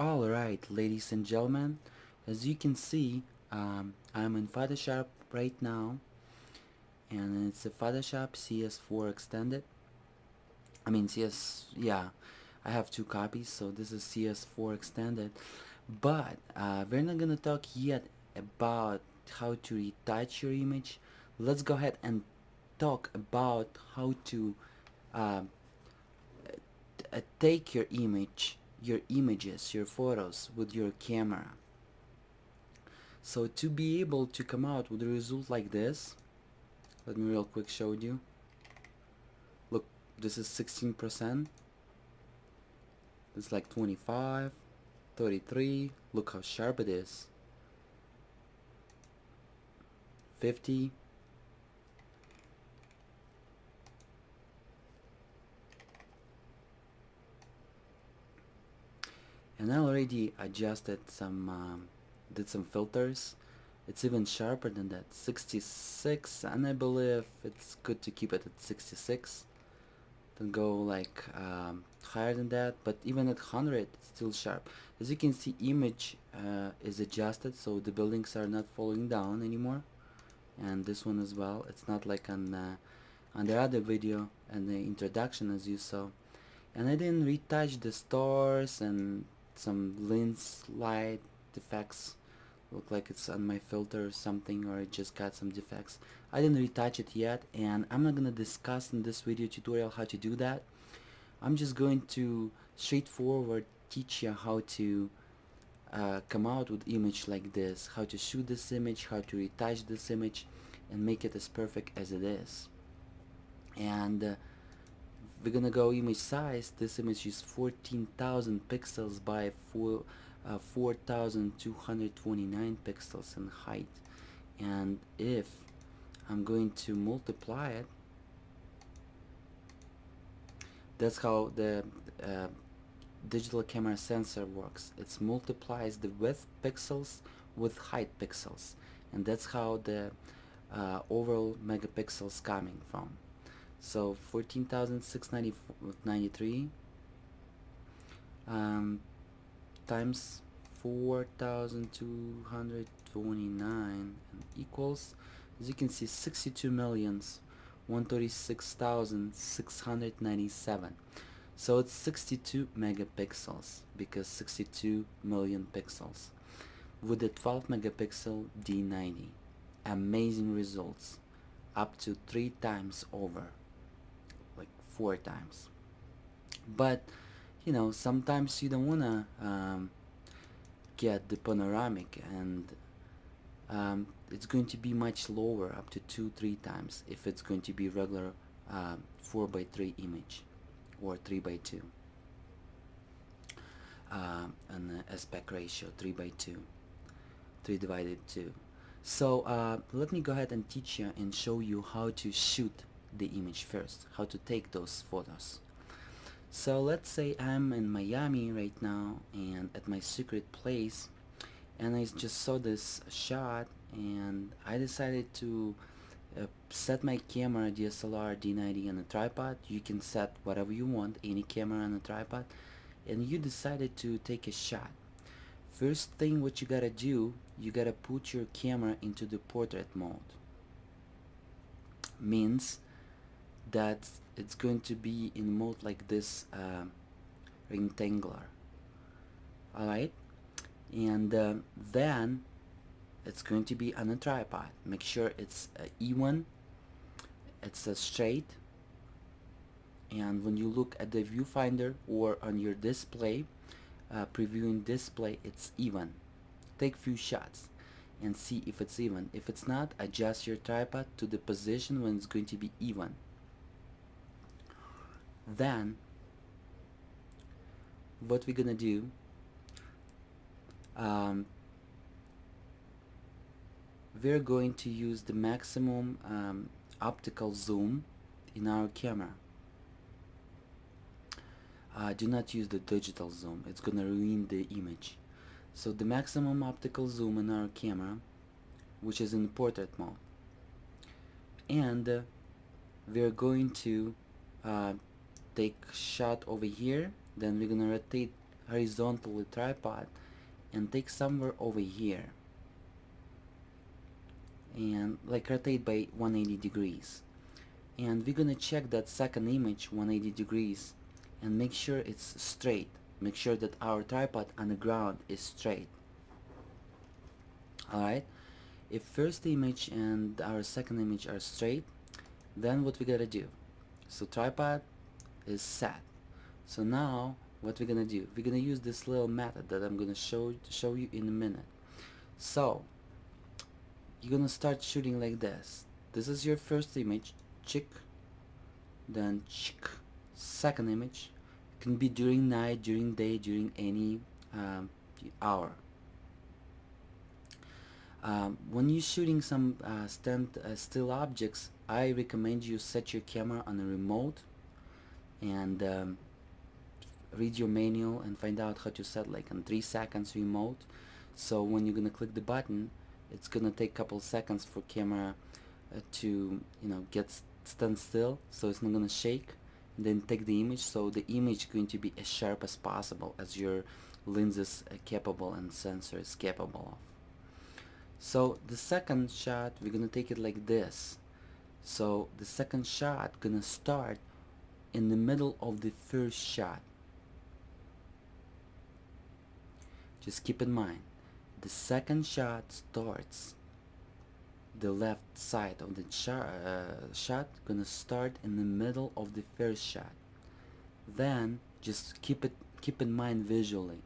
Alright, ladies and gentlemen, as you can see, I'm in Photoshop right now, and it's a Photoshop CS4 extended. I mean yeah, I have two copies, so this is CS4 extended. But we're not gonna talk yet about how to retouch your image. Let's go ahead and talk about how to uh, take your images, your photos with your camera. So to be able to come out with a result like this, let me real quick show you. Look, this is 16%. It's like 25, 33. Look how sharp it is. 50. And I already adjusted some, did some filters. It's even sharper than that, 66, and I believe it's good to keep it at 66. Don't go like higher than that, but even at 100 it's still sharp. As you can see, image is adjusted, so the buildings are not falling down anymore, and this one as well. It's not like on the other video and the introduction as you saw. And I didn't retouch the stars and some lens light defects. Look like it's on my filter or something, or it just got some defects. I didn't retouch it yet, and I'm not gonna discuss in this video tutorial how to do that. I'm just going to straightforward teach you how to come out with image like this, how to shoot this image, how to retouch this image and make it as perfect as it is. And we're gonna go image size. This image is 14,000 pixels by 4,229 pixels in height, and if I'm going to multiply it, that's how the digital camera sensor works. It multiplies the width pixels with height pixels, and that's how the overall megapixels coming from. So 14,693 times 4,229 equals, as you can see, 62,136,697. So it's 62 megapixels because 62 million pixels with a 12 megapixel D90. Amazing results, up to 3 times over, like 4 times. But you know, sometimes you don't wanna get the panoramic, and it's going to be much lower, up to 2-3 times if it's going to be regular 4:3 image or 3:2 and aspect ratio 3:2, 3 divided 2. So let me go ahead and teach you and show you how to shoot the image first, how to take those photos. So let's say I'm in Miami right now and at my secret place, and I just saw this shot, and I decided to set my camera DSLR D90 on a tripod. You can set whatever you want, any camera on a tripod, and you decided to take a shot. First thing what you gotta do, you gotta put your camera into the portrait mode. Means that it's going to be in mode like this, rectangular. Alright, and then it's going to be on a tripod. Make sure it's even, it's straight, and when you look at the viewfinder or on your display, previewing display, it's even. Take few shots and see if it's even. If it's not, adjust your tripod to the position when it's going to be even. Then what we're gonna do, we're going to use the maximum optical zoom in our camera. Do not use the digital zoom, it's gonna ruin the image. So the maximum optical zoom in our camera, which is in portrait mode, and we're going to take shot over here. Then we're gonna rotate horizontally tripod and take somewhere over here and like rotate by 180 degrees, and we're gonna check that second image 180 degrees and make sure it's straight. Make sure that our tripod on the ground is straight. Alright, if first image and our second image are straight, then what we gotta do, so tripod is set. So now what we're gonna do, we're gonna use this little method that I'm gonna show you in a minute. So you're gonna start shooting like this. This is your first image, chick, then chick. Second image can be during night, during day, during any hour. When you're shooting some still objects, I recommend you set your camera on a remote and read your manual and find out how to set like on 3 seconds remote. So when you're gonna click the button, it's gonna take a couple seconds for camera to get stand still, so it's not gonna shake, and then take the image, so the image is going to be as sharp as possible as your lens is capable and sensor is capable of. So the second shot, we're gonna take it like this. So the second shot gonna start in the middle of the first shot. Just keep in mind, the second shot starts, the left side of the shot gonna start in the middle of the first shot. Then just keep in mind visually.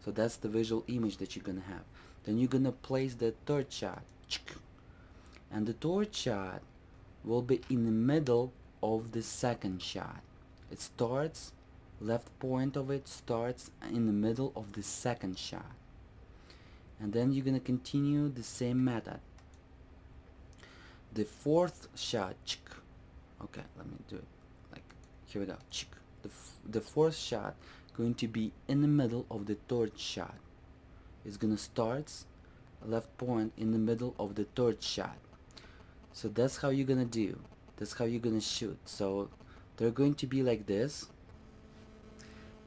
So that's the visual image that you're gonna have. Then you're gonna place the third shot, and the third shot will be in the middle of the second shot. It starts, left point of it starts in the middle of the second shot, and then you're gonna continue the same method. The fourth shot, okay, let me do it like here we go. The fourth shot going to be in the middle of the third shot. It's gonna start left point in the middle of the third shot. So that's how you're gonna do. That's how you're gonna shoot. So they're going to be like this,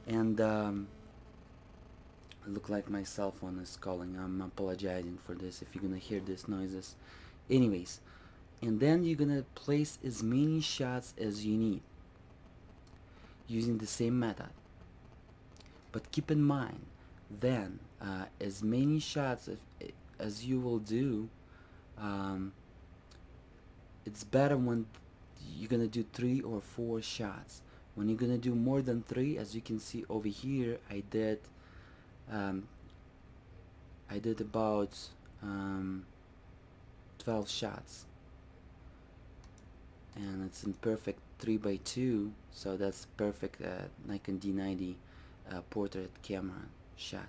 and I look like my cell phone is calling. I'm apologizing for this if you're gonna hear these noises. Anyways, and then you're gonna place as many shots as you need using the same method. But keep in mind, then as many shots as you will do, it's better when you're gonna do 3 or 4 shots. When you're gonna do more than 3, as you can see over here, I did about 12 shots, and it's in perfect 3x2, so that's perfect Nikon D90 portrait camera shot.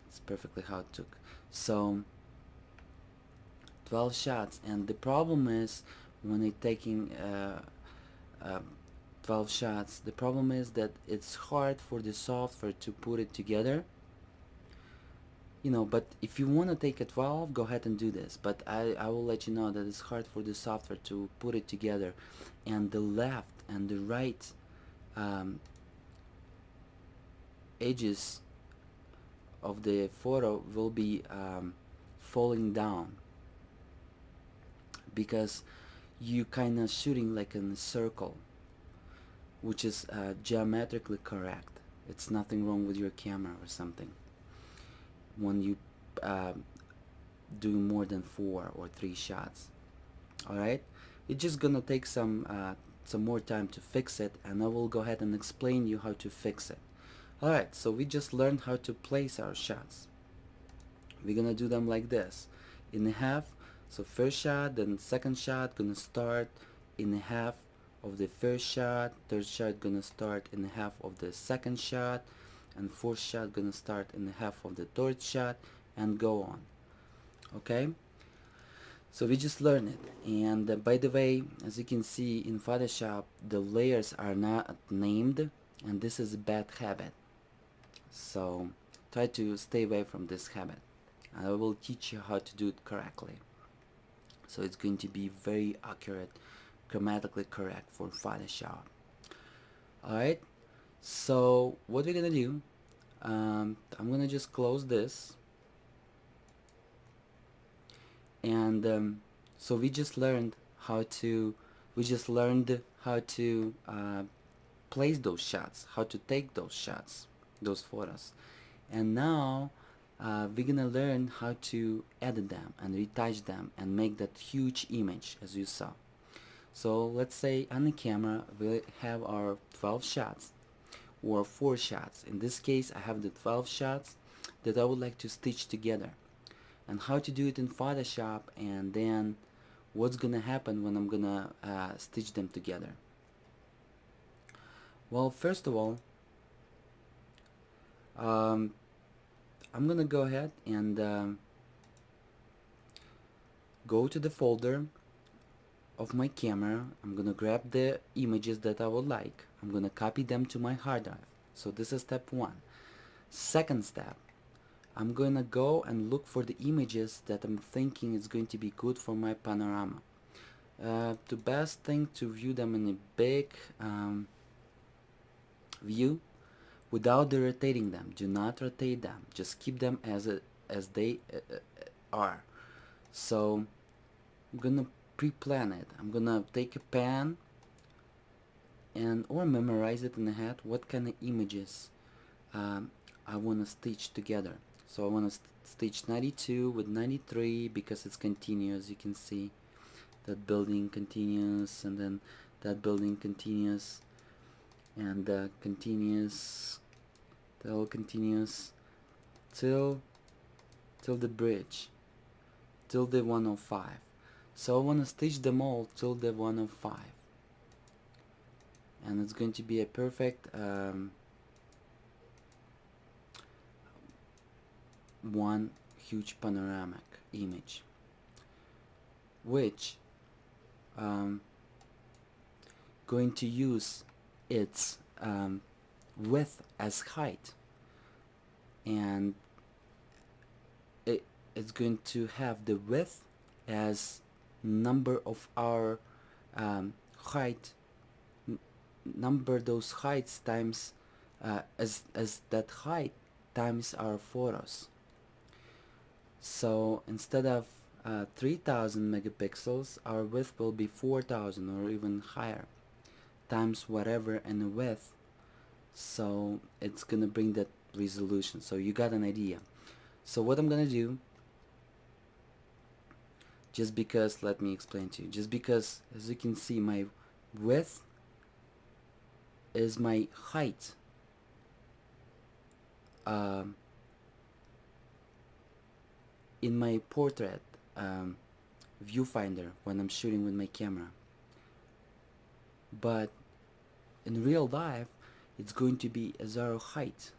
It's perfectly how it took. So 12 shots, and the problem is when you're taking 12 shots, the problem is that it's hard for the software to put it together, but if you want to take a 12, go ahead and do this, but I will let you know that it's hard for the software to put it together, and the left and the right edges of the photo will be falling down, because you kind of shooting like in a circle, which is geometrically correct. It's nothing wrong with your camera or something when you do more than 4 or 3 shots. Alright, it's just gonna take some more time to fix it, and I will go ahead and explain you how to fix it. Alright, so we just learned how to place our shots. We're gonna do them like this, in a half. So first shot, then second shot gonna start in a half of the first shot, third shot gonna start in a half of the second shot, and fourth shot gonna start in the half of the third shot, and go on. Okay, so we just learned it. And by the way, as you can see in Photoshop, the layers are not named, and this is a bad habit, so try to stay away from this habit. I will teach you how to do it correctly, so it's going to be very accurate, grammatically correct for Photoshop. Alright, so what we're gonna do, I'm gonna just close this, and so we just learned how to place those shots, how to take those shots, those photos. And now we're gonna learn how to edit them and retouch them and make that huge image as you saw. So let's say on the camera we have our 12 shots or 4 shots. In this case I have the 12 shots that I would like to stitch together, and how to do it in Photoshop, and then what's gonna happen when I'm gonna stitch them together. Well, first of all, I'm gonna go ahead and go to the folder of my camera. I'm gonna grab the images that I would like. I'm gonna copy them to my hard drive. So this is step 1. Second step, I'm gonna go and look for the images that I'm thinking is going to be good for my panorama. The best thing to view them in a big view without rotating them. Do not rotate them. Just keep them as they are. So I'm gonna pre-plan it. I'm gonna take a pen and or memorize it in the head what kind of images I want to stitch together. So I want to stitch 92 with 93 because it's continuous. You can see that building continues, and then that building continues, and continues, till continues, till the bridge, till the 105. So I want to stitch them all till the 105, and it's going to be a perfect one huge panoramic image, which going to use its width as height, and it's going to have the width as number of our height, number those heights times as that height times our photos. So instead of 3000 megapixels, our width will be 4000 or even higher, times whatever in the width. So it's gonna bring that resolution. So you got an idea. So what I'm gonna do, just because, let me explain to you, just because as you can see my width is my height in my portrait viewfinder when I'm shooting with my camera, but in real life it's going to be a 0 height,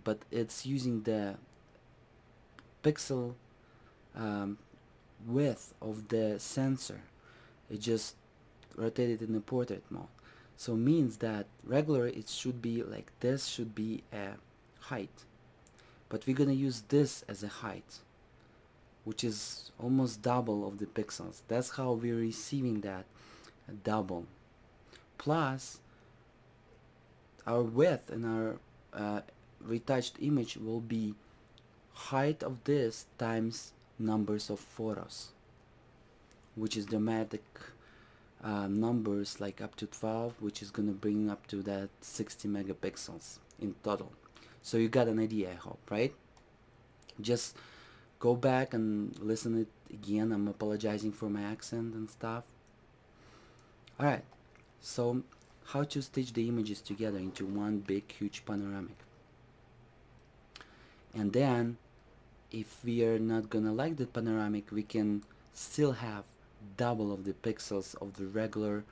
but it's using the pixel width of the sensor. It just rotated in the portrait mode. So means that regular it should be like this, should be a height, but we're gonna use this as a height, which is almost double of the pixels. That's how we're receiving that double. Plus our width in our retouched image will be height of this times numbers of photos, which is dramatic numbers, like up to 12, which is gonna bring up to that 60 megapixels in total. So you got an idea, I hope, right? Just go back and listen it again. I'm apologizing for my accent and stuff. Alright, so how to stitch the images together into one big huge panoramic. And then if we are not gonna like the panoramic, we can still have double of the pixels of the regular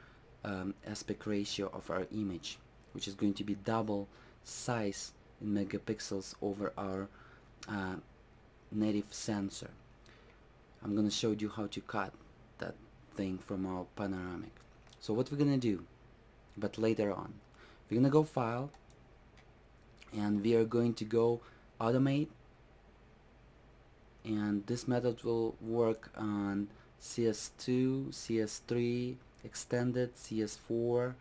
aspect ratio of our image, which is going to be double size in megapixels over our native sensor. I'm gonna show you how to cut that thing from our panoramic. So what we're gonna do, but later on, we're gonna go File, and we are going to go Automate, and this method will work on CS2, CS3, Extended, CS4,